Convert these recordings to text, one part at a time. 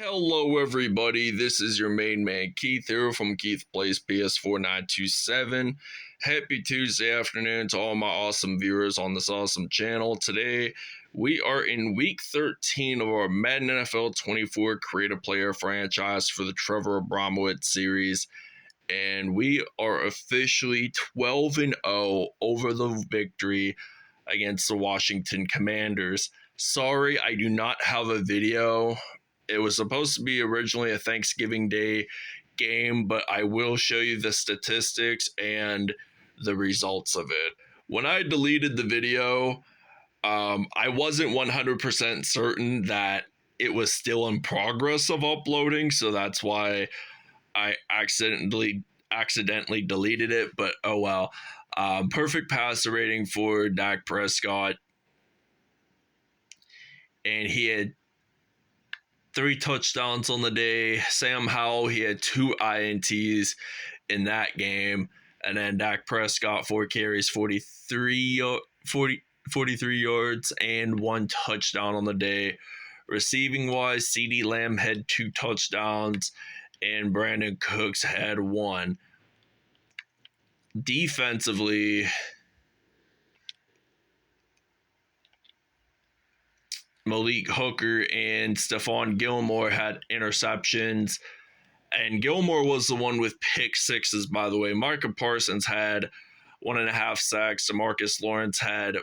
Hello everybody, this is your main man Keith here from Keith Plays PS4 927. Happy Tuesday afternoon to all my awesome viewers on this awesome channel. Today we are in week 13 of our Madden NFL 24 creative player franchise for the Trevor Abramowicz Series. And we are officially 12-0 over the victory against the Washington Commanders. Sorry, I do not have a video. It was supposed to be originally a Thanksgiving Day game, but I will show you the statistics and the results of it. When I deleted the video, I wasn't 100% certain that it was still in progress of uploading, so that's why I accidentally deleted it, but oh well. Perfect passer rating for Dak Prescott, and he had 3 touchdowns on the day. Sam Howell, he had 2 INTs in that game. And then Dak Prescott, 4 carries, 43 yards, and 1 touchdown on the day. Receiving wise, CeeDee Lamb had 2 touchdowns, and Brandon Cooks had 1. Defensively, Malik Hooker and Stephon Gilmore had interceptions, and Gilmore was the one with pick sixes, by the way. Micah Parsons had 1.5 sacks. DeMarcus Lawrence had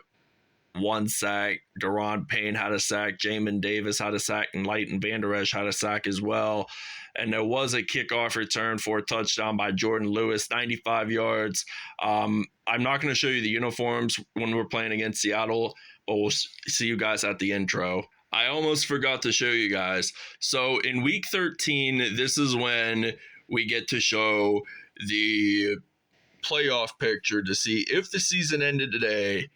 1 sack. Daron Payne had a sack. Jamin Davis had a sack, and Leighton Vander Esch had a sack as well. And there was a kickoff return for a touchdown by Jordan Lewis, 95 yards. I'm not going to show you the uniforms when we're playing against Seattle, but we'll see you guys at the intro. I almost forgot to show you guys. So in week 13, this is when we get to show the playoff picture to see if the season ended today,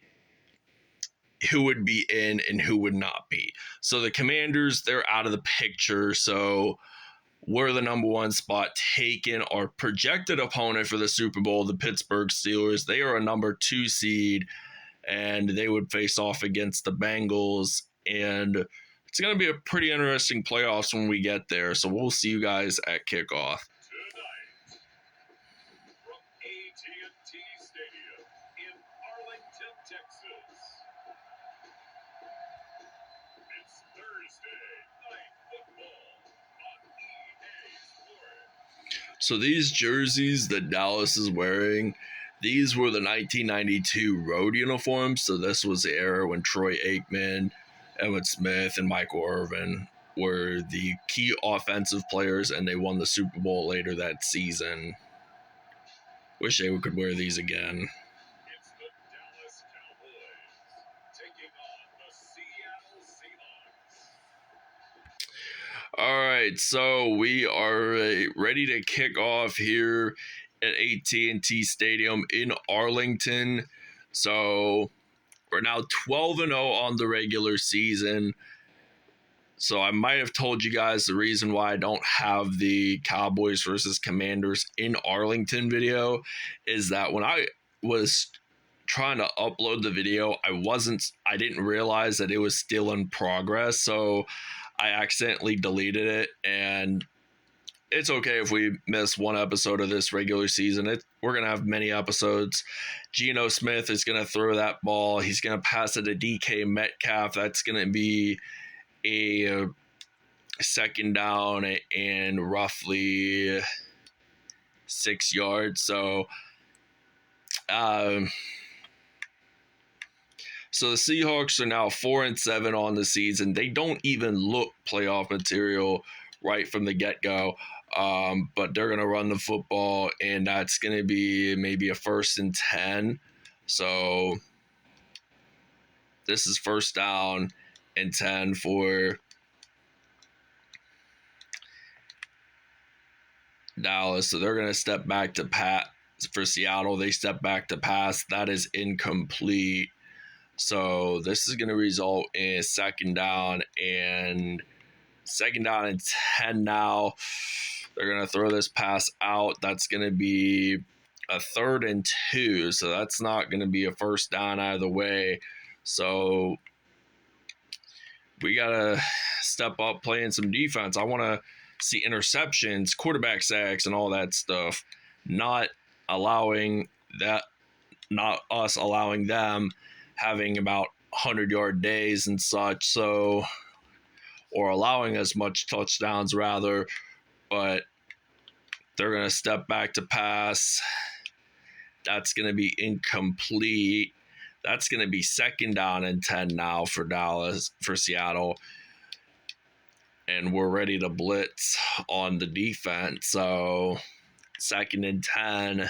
who would be in and who would not be. So the Commanders, they're out of the picture. So we're the number 1 spot taken. Our projected opponent for the Super Bowl, the Pittsburgh Steelers, they are a number 2 seed, and they would face off against the Bengals. And it's going to be a pretty interesting playoffs when we get there. So we'll see you guys at kickoff. Tonight, from AT&T Stadium in Arlington, Texas, it's Thursday Night Football on EA Sports. So these jerseys that Dallas is wearing, these were the 1992 road uniforms. So this was the era when Troy Aikman, Emmitt Smith, and Michael Irvin were the key offensive players, and they won the Super Bowl later that season. Wish they could wear these again. It's the Dallas Cowboys taking on the Seattle Seahawks. All right, so we are ready to kick off here at AT&T Stadium in Arlington. So we're now 12-0 on the regular season. So I might have told you guys the reason why I don't have the Cowboys versus Commanders in Arlington video is that when I was trying to upload the video, I didn't realize that it was still in progress. So I accidentally deleted it, and it's okay if we miss 1 episode of this regular season. We're going to have many episodes. Geno Smith is going to throw that ball. He's going to pass it to DK Metcalf. That's going to be a second down and roughly 6 yards. So the Seahawks are now 4-7 on the season. They don't even look playoff material right from the get-go. But they're going to run the football, and that's going to be maybe a 1st and 10. So this is 1st down and 10 for Dallas. So they're going to step back to pass. For Seattle, they step back to pass. That is incomplete. So this is going to result in 2nd down and 10 now. They're going to throw this pass out. That's going to be a 3rd and 2. So that's not going to be a 1st down either way. So we got to step up playing some defense. I want to see interceptions, quarterback sacks, and all that stuff. Not us allowing them having about 100-yard days and such. So, or allowing as much touchdowns rather, but they're going to step back to pass. That's going to be incomplete. That's going to be 2nd down and 10 now for Seattle. And we're ready to blitz on the defense. So 2nd and 10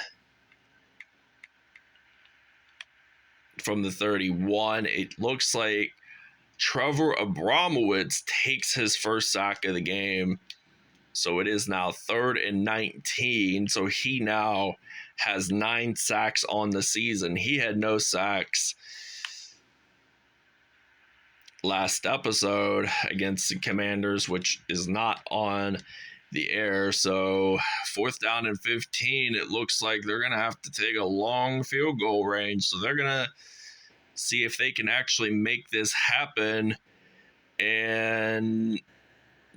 from the 31. It looks like Trevor Abramowicz takes his first sack of the game. So it is now 3rd and 19. So he now has 9 sacks on the season. He had no sacks last episode against the Commanders, which is not on the air. So 4th down and 15. It looks like they're going to have to take a long field goal range. So they're going to see if they can actually make this happen. And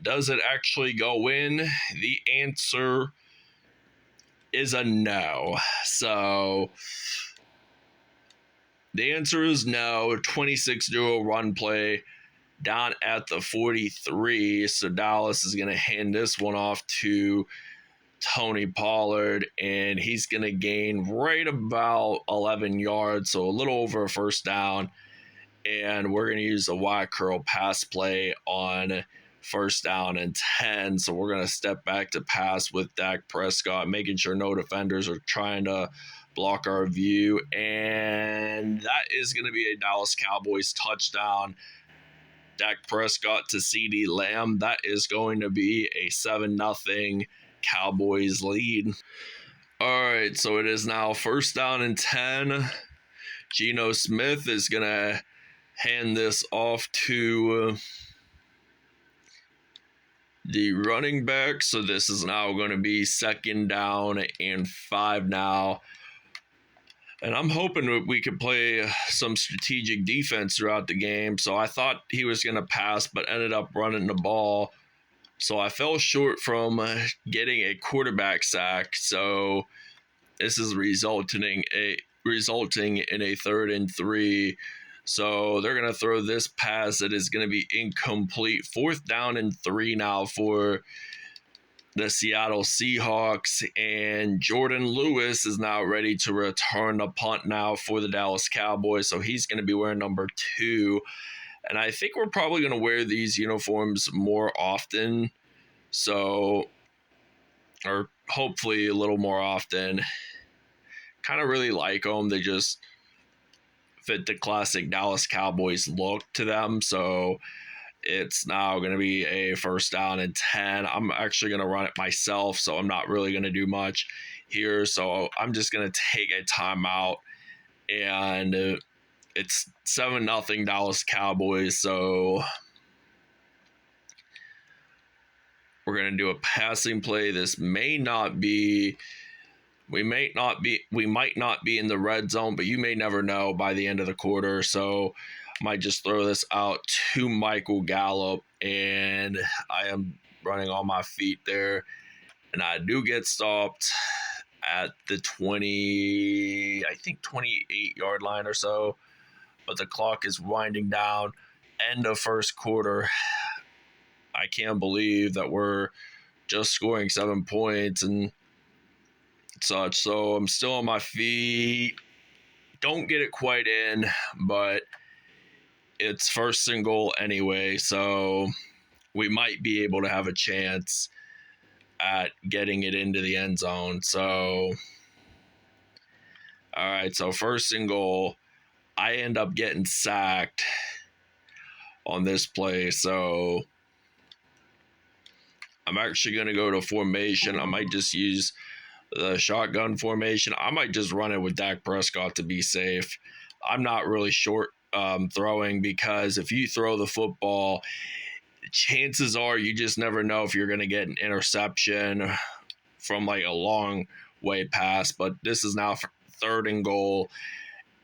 does it actually go in? The answer is a no. So the answer is no. 26-0 run play down at the 43. So Dallas is going to hand this one off to Tony Pollard, and he's going to gain right about 11 yards, so a little over a 1st down. And we're going to use a wide curl pass play on 1st down and 10. So we're going to step back to pass with Dak Prescott, making sure no defenders are trying to block our view. And that is going to be a Dallas Cowboys touchdown. Dak Prescott to CeeDee Lamb. That is going to be a 7-0 Cowboys lead. All right, so it is now 1st down and 10. Geno Smith is going to hand this off to the running back. So this is now going to be 2nd down and 5 now. And I'm hoping that we could play some strategic defense throughout the game. So I thought he was going to pass, but ended up running the ball. So I fell short from getting a quarterback sack. So this is resulting in a 3rd and 3. So they're going to throw this pass that is going to be incomplete. 4th down and 3 now for the Seattle Seahawks. And Jordan Lewis is now ready to return the punt now for the Dallas Cowboys. So he's going to be wearing number 2. And I think we're probably going to wear these uniforms more often. So, or hopefully a little more often. Kind of really like them. They just fit the classic Dallas Cowboys look to them. So it's now going to be a 1st down and 10. I'm actually going to run it myself, so I'm not really going to do much here. So I'm just going to take a timeout. And it's 7-0 Dallas Cowboys. So we're going to do a passing play. This may not be... We might not be in the red zone, but you may never know by the end of the quarter. So I might just throw this out to Michael Gallup, and I am running on my feet there. And I do get stopped at the 28-yard line or so. But the clock is winding down. End of 1st quarter. I can't believe that we're just scoring 7 points and such. So I'm still on my feet. Don't get it quite in, but it's 1st and goal anyway. So we might be able to have a chance at getting it into the end zone. So, all right. So 1st and goal. I end up getting sacked on this play. So I'm actually going to go to formation. I might just use the shotgun formation. I might just run it with Dak Prescott to be safe. I'm not really short throwing, because if you throw the football, chances are you just never know if you're going to get an interception from like a long way past. But this is now 3rd and goal,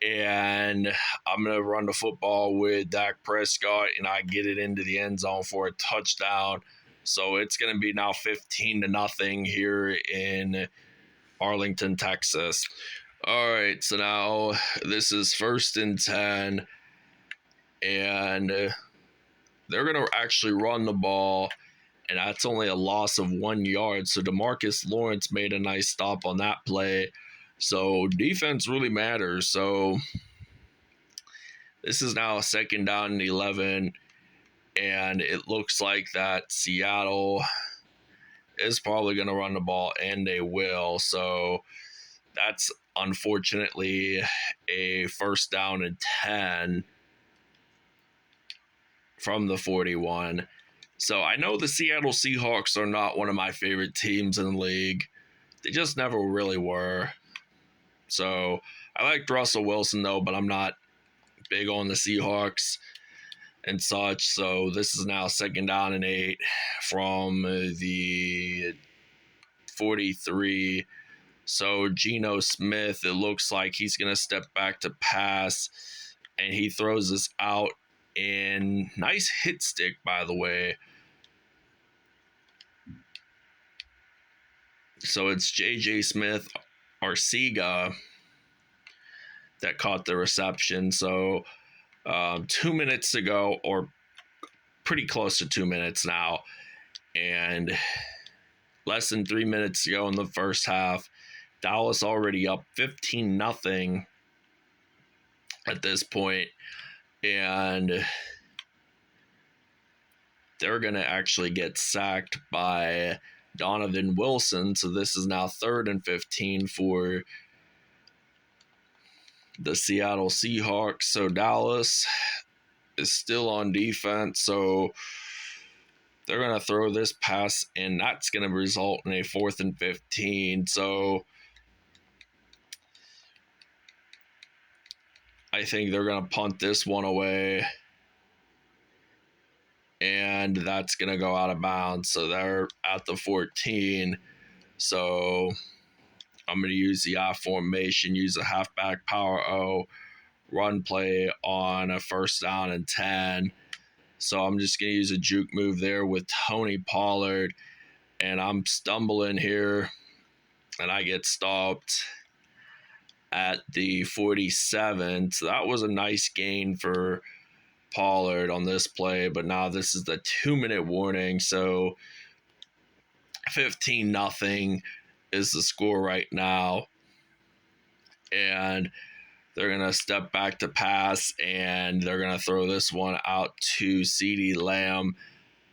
and I'm going to run the football with Dak Prescott, and I get it into the end zone for a touchdown. So it's going to be now 15-0 here in Arlington, Texas. All right, so now this is 1st and 10, and they're going to actually run the ball, and that's only a loss of 1 yard. So DeMarcus Lawrence made a nice stop on that play. So defense really matters. So this is now 2nd down and 11, and it looks like that Seattle is probably going to run the ball, and they will. So that's unfortunately a 1st down and 10 from the 41. So I know the Seattle Seahawks are not one of my favorite teams in the league. They just never really were. So I liked Russell Wilson though, but I'm not big on the Seahawks and such. So this is now 2nd down and 8 from the 43. So Geno Smith, it looks like he's going to step back to pass, and he throws this out. And nice hit stick, by the way. So it's J.J. Smith, Arcega, that caught the reception. So 2 minutes to go, or pretty close to 2 minutes now, and less than 3 minutes to go in the first half. Dallas already up 15-0 at this point, and they're going to actually get sacked by Donovan Wilson. So this is now 3rd and 15 for the Seattle Seahawks. So Dallas is still on defense. So they're going to throw this pass, and that's going to result in a 4th and 15. So I think they're going to punt this one away, and that's going to go out of bounds. So they're at the 14. So I'm going to use the I formation, use a halfback power O, run play on a 1st down and 10. So I'm just going to use a juke move there with Tony Pollard, and I'm stumbling here, and I get stopped at the 47. So that was a nice gain for Pollard on this play, but now this is the 2-minute warning. So 15-0 is the score right now, and they're going to step back to pass, and they're going to throw this one out to CeeDee Lamb,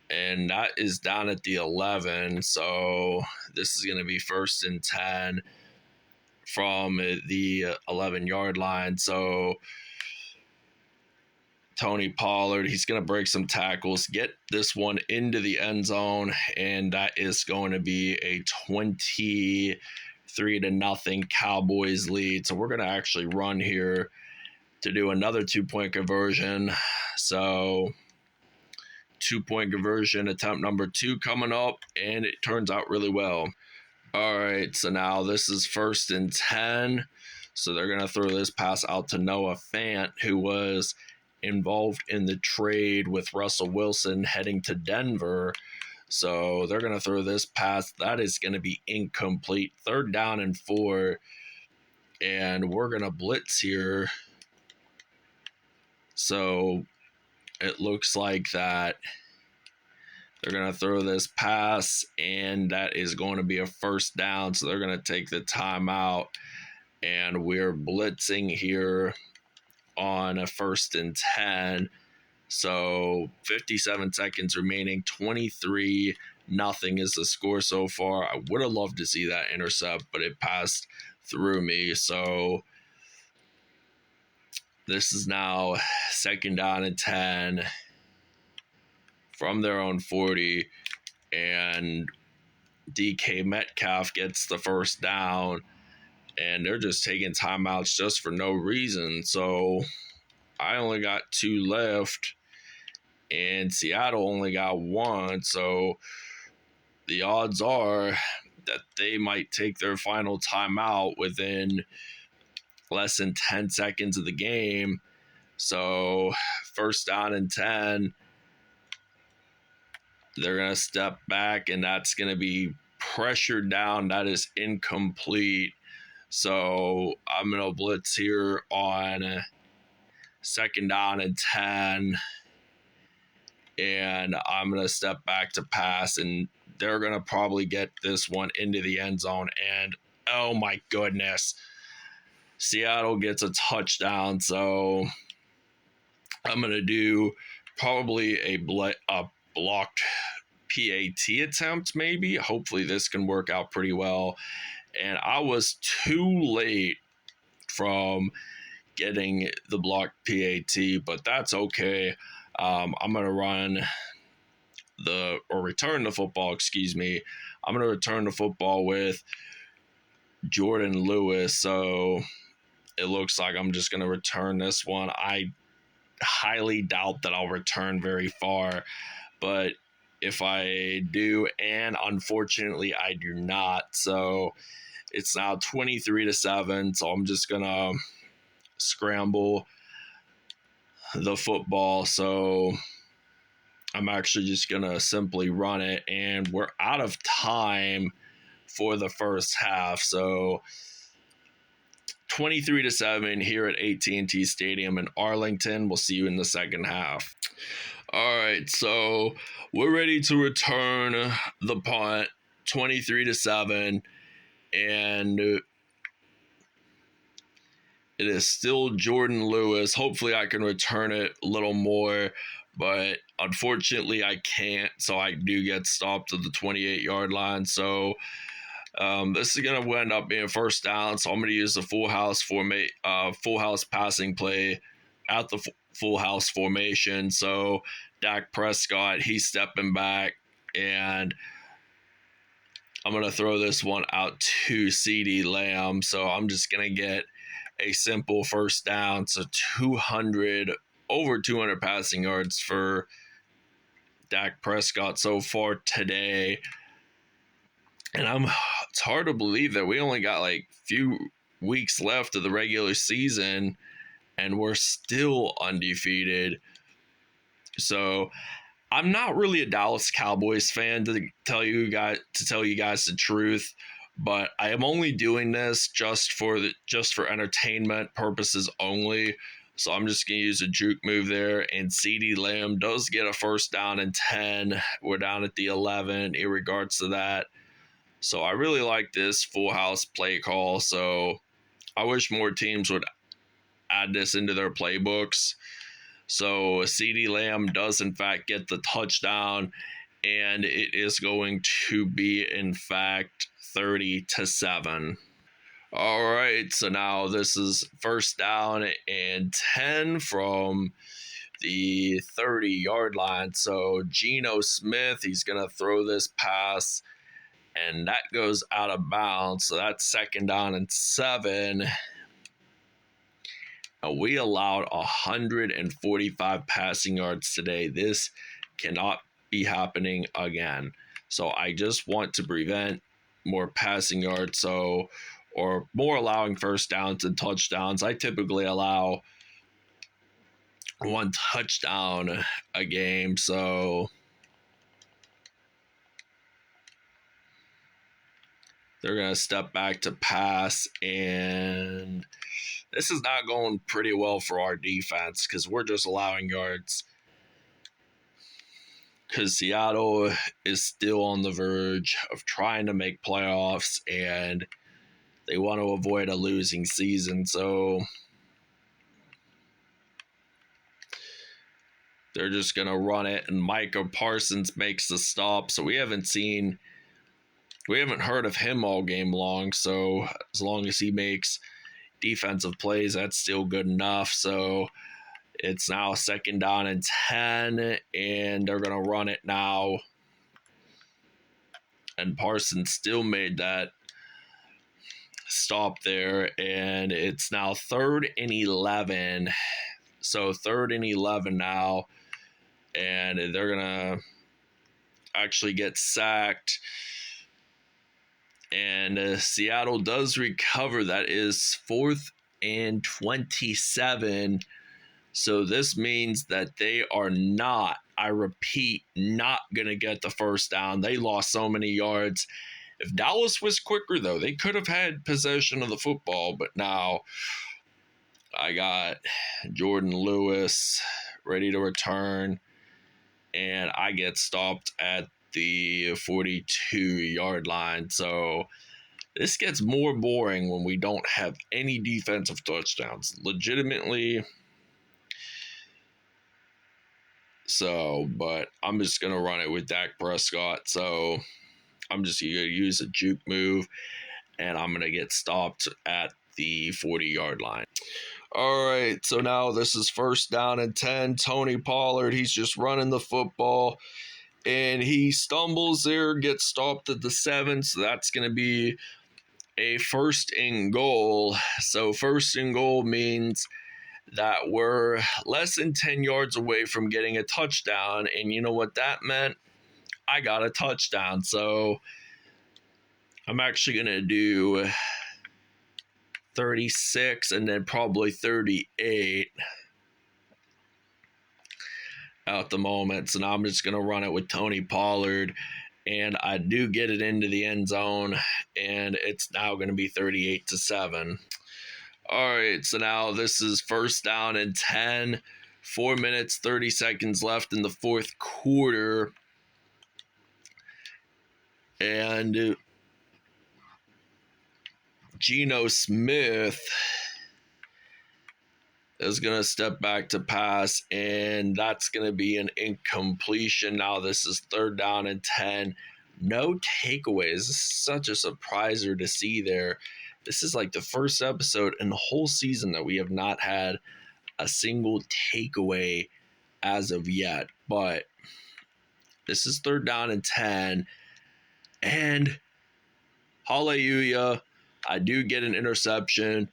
and that is down at the 11. So this is going to be 1st and 10 from the 11-yard line. So Tony Pollard, he's going to break some tackles, get this one into the end zone, and that is going to be a 23-0 Cowboys lead. So we're going to actually run here to do another 2-point conversion. So 2-point conversion attempt number 2 coming up, and it turns out really well. All right, so now this is 1st and 10. So they're going to throw this pass out to Noah Fant, who was involved in the trade with Russell Wilson heading to Denver. So they're going to throw this pass. That is going to be incomplete. 3rd down and 4. And we're going to blitz here. So it looks like that they're going to throw this pass, and that is going to be a 1st down. So they're going to take the timeout, and we're blitzing here on a 1st and 10. So 57 seconds remaining. 23-0 is the score so far. I would have loved to see that intercept, but it passed through me. So this is now 2nd down and 10 from their own 40, and DK Metcalf gets the 1st down, and they're just taking timeouts just for no reason. So I only got 2 left, and Seattle only got 1. So the odds are that they might take their final timeout within less than 10 seconds of the game. So 1st down and 10. They're going to step back, and that's going to be pressured down. That is incomplete. So I'm going to blitz here on 2nd down and 10. And I'm going to step back to pass, and they're going to probably get this one into the end zone. And oh my goodness, Seattle gets a touchdown. So I'm going to do probably a blocked PAT attempt, maybe. Hopefully this can work out pretty well. And I was too late from getting the blocked PAT, but that's okay. I'm going to return the football, I'm going to return the football with Jordan Lewis. So it looks like I'm just going to return this one. I highly doubt that I'll return very far, but if I do, and unfortunately I do not, so it's now 23-7. So I'm just going to scramble the football. So I'm actually just going to simply run it, and we're out of time for the first half. So 23-7 here at AT&T Stadium in Arlington. We'll see you in the second half. All right, so we're ready to return the punt, 23-7, and it is still Jordan Lewis. Hopefully I can return it a little more, but unfortunately I can't, so I do get stopped at the 28-yard line. So this is going to end up being 1st down, so I'm going to use the full house passing play at the full house formation. So Dak Prescott, he's stepping back, and I'm going to throw this one out to CeeDee Lamb. So I'm just going to get a simple 1st down. So over 200 passing yards for Dak Prescott so far today. And it's hard to believe that we only got like few weeks left of the regular season and we're still undefeated. So I'm not really a Dallas Cowboys fan, to tell you guys the truth, but I am only doing this just for entertainment purposes only. So I'm just going to use a juke move there, and CeeDee Lamb does get a 1st down and 10. We're down at the 11 in regards to that. So I really like this full house play call. So I wish more teams would add this into their playbooks. So CeeDee Lamb does in fact get the touchdown, and it is going to be in fact 30-7. All right, so now this is 1st down and 10 from the 30-yard line. So Geno Smith, he's going to throw this pass, and that goes out of bounds. So that's 2nd down and 7. We allowed 145 passing yards today. This cannot be happening again. So I just want to prevent more passing yards, or more allowing 1st downs and touchdowns. I typically allow 1 touchdown a game. So they're going to step back to pass, and this is not going pretty well for our defense because we're just allowing yards. Because Seattle is still on the verge of trying to make playoffs, and they want to avoid a losing season. So they're just going to run it, and Micah Parsons makes the stop. So we haven't heard of him all game long. So as long as he makes defensive plays, that's still good enough. So it's now 2nd down and 10, and they're going to run it now. And Parsons still made that stop there, and it's now 3rd and 11. So 3rd and 11 now, and they're going to actually get sacked. And Seattle does recover. That is 4th and 27. So this means that they are not, I repeat, not going to get the first down. They lost so many yards. If Dallas was quicker, though, they could have had possession of the football. But now I got Jordan Lewis ready to return, and I get stopped at the 42-yard line. So this gets more boring when we don't have any defensive touchdowns. Legitimately. So, but I'm just going to run it with Dak Prescott. So I'm just going to use a juke move, and I'm going to get stopped at the 40-yard line. All right, so now this is first down and 10. Tony Pollard, he's just running the football, and he stumbles there, gets stopped at the 7. So that's going to be a first and goal. So first and goal means that we're less than 10 yards away from getting a touchdown. And you know what that meant? I got a touchdown. So I'm actually going to do 36 and then probably 38 at the moment. So now I'm just going to run it with Tony Pollard. And I do get it into the end zone. And it's now going to be 38-7. All right, so now this is first down and 10. 4 minutes, 30 seconds left in the fourth quarter. And Geno Smith is going to step back to pass, and that's going to be an incompletion. Now this is third down and 10. No takeaways. This is such a surpriser to see there. This is like the first episode in the whole season that we have not had a single takeaway as of yet. But this is third down and 10. And hallelujah, I do get an interception.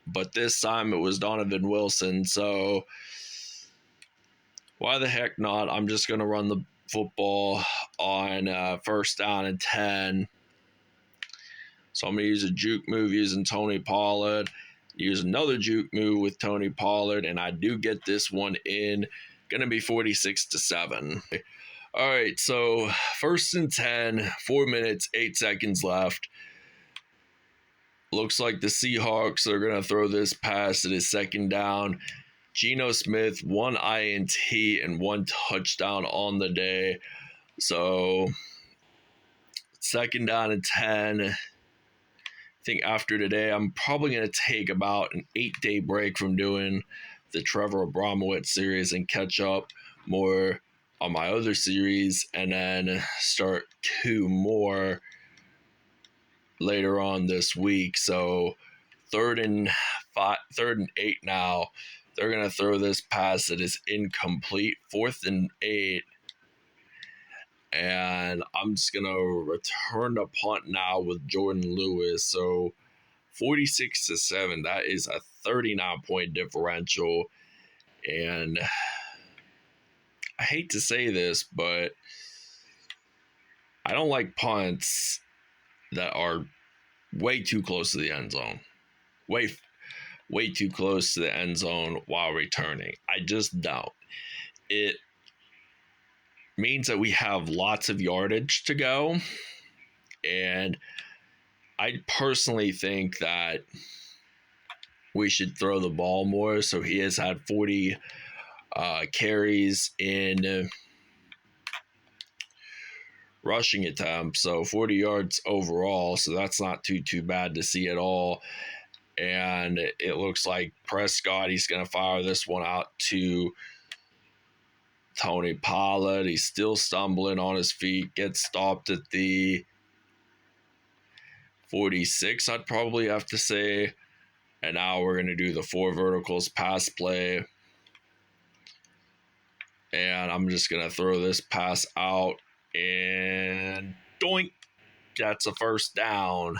But this time it was Donovan Wilson. So why the heck not? I'm just going to run the football on first down and 10. So I'm going to use a juke move using Tony Pollard, use another juke move with Tony Pollard, and I do get this one in. Going to be 46-7. All right, so first and 10, 4 minutes, 8 seconds left. Looks like the Seahawks are going to throw this pass. It is second down. Geno Smith, 1 INT and 1 touchdown on the day. So second down and 10. I think after today, I'm probably going to take about an 8-day break from doing the Trevor Abramowicz series and catch up more on my other series, and then start 2 more later on this week. So third and 8 now. They're going to throw this pass that is incomplete. 4th and 8. And I'm just going to return the punt now with Jordan Lewis. So 46-7. That is a 39-point differential. And I hate to say this, but I don't like punts that are way too close to the end zone. Way too close to the end zone while returning. I just don't. It means that we have lots of yardage to go. And I personally think that we should throw the ball more. So he has had 40 carries in rushing attempts, so 40 yards overall. So that's not too bad to see at all. And it looks like Prescott, he's going to fire this one out to Tony Pollard. He's still stumbling on his feet, gets stopped at the 46, I'd probably have to say. And now we're going to do the 4 verticals pass play. And I'm just going to throw this pass out, and doink, that's a first down.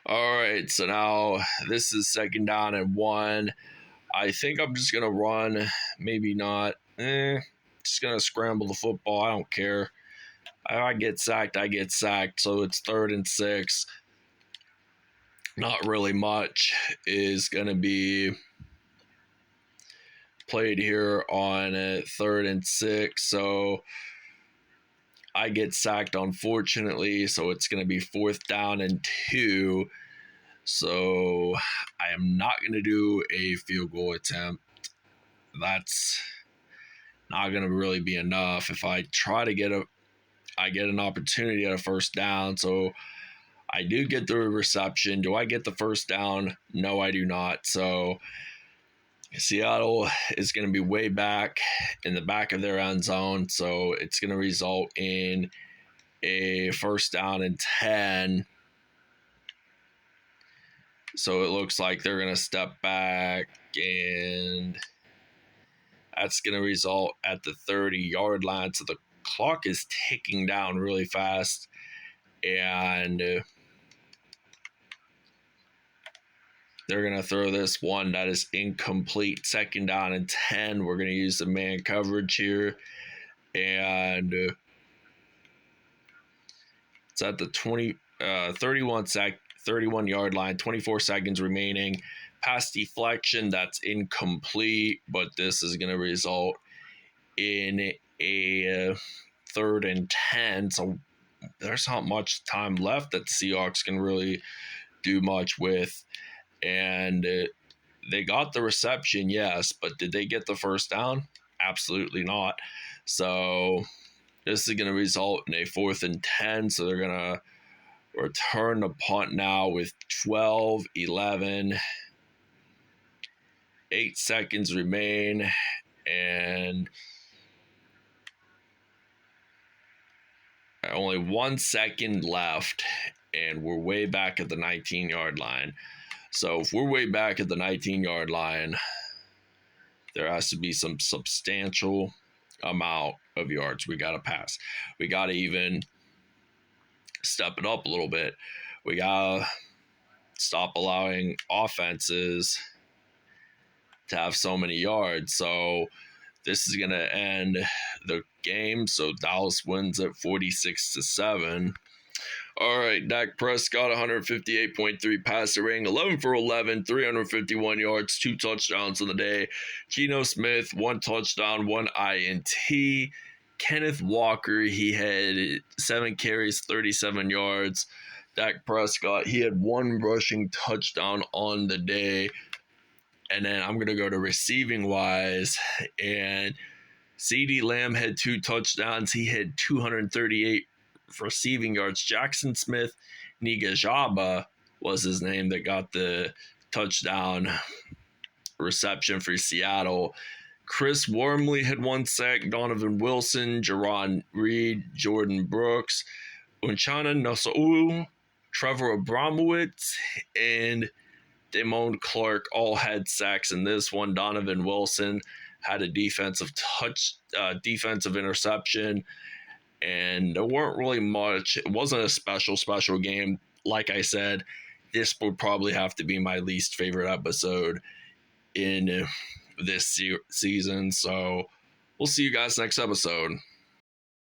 All right, so now this is second down and 1. I think I'm just going to run, maybe not. Just going to scramble the football. I don't care. I get sacked, I get sacked. So it's 3rd and 6. not really much is going to be played here on 3rd and 6. So I get sacked, unfortunately. So it's going to be 4th down and 2. So I am not going to do a field goal attempt. That's not going to really be enough. If I try to get an opportunity at a 1st down. So I do get the reception. Do I get the 1st down? No, I do not. So Seattle is going to be way back in the back of their end zone. So it's going to result in a 1st down and 10. So it looks like they're going to step back, and that's going to result at the 30-yard line. So the clock is ticking down really fast, and they're going to throw this one that is incomplete. 2nd down and 10. We're going to use the man coverage here, and it's at the 31-yard line, 24 seconds remaining. Pass deflection, that's incomplete, but this is going to result in a 3rd and 10. So there's not much time left that the Seahawks can really do much with. And they got the reception, yes, but did they get the 1st down? Absolutely not. So this is going to result in a 4th and 10. So they're going to return the punt now with 12, 11, 8 seconds remain, and only 1 second left, and we're way back at the 19-yard line. So if we're way back at the 19-yard line, there has to be some substantial amount of yards we got to pass. We got to even step it up a little bit. We got to stop allowing offenses to have so many yards. So this is going to end the game. So Dallas wins at 46-7. All right, Dak Prescott, 158.3 passer rating, 11 for 11, 351 yards, 2 touchdowns on the day. Geno Smith, 1 touchdown, 1 INT. Kenneth Walker, he had 7 carries, 37 yards. Dak Prescott, he had 1 rushing touchdown on the day. And then I'm going to go to receiving wise, and CeeDee Lamb had 2 touchdowns. He had 238 receiving yards. Jackson Smith Nigajaba was his name that got the touchdown reception for Seattle. Chris Wormley had 1 sack. Donovan Wilson, Jaron Reed, Jordan Brooks, Unchana Nosou, Trevor Abramowicz, and Damone Clark all had sacks in this one. Donovan Wilson had a defensive interception, and there weren't really much. It wasn't a special game. Like I said, this would probably have to be my least favorite episode in this season. So we'll see you guys next episode.